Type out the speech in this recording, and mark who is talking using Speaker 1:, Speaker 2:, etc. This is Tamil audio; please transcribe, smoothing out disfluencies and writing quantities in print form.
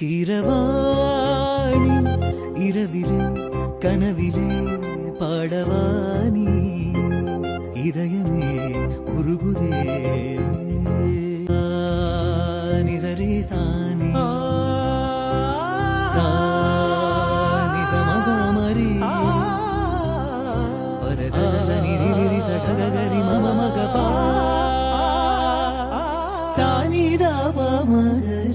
Speaker 1: கீரவாணி இரவிலே கனவிலே பாடவானி இதயமே உருகுதே நிசரே சானி சானி சமகமரி பத சசனி ரிரி சககரி மம மகபா சானி தாப மகரி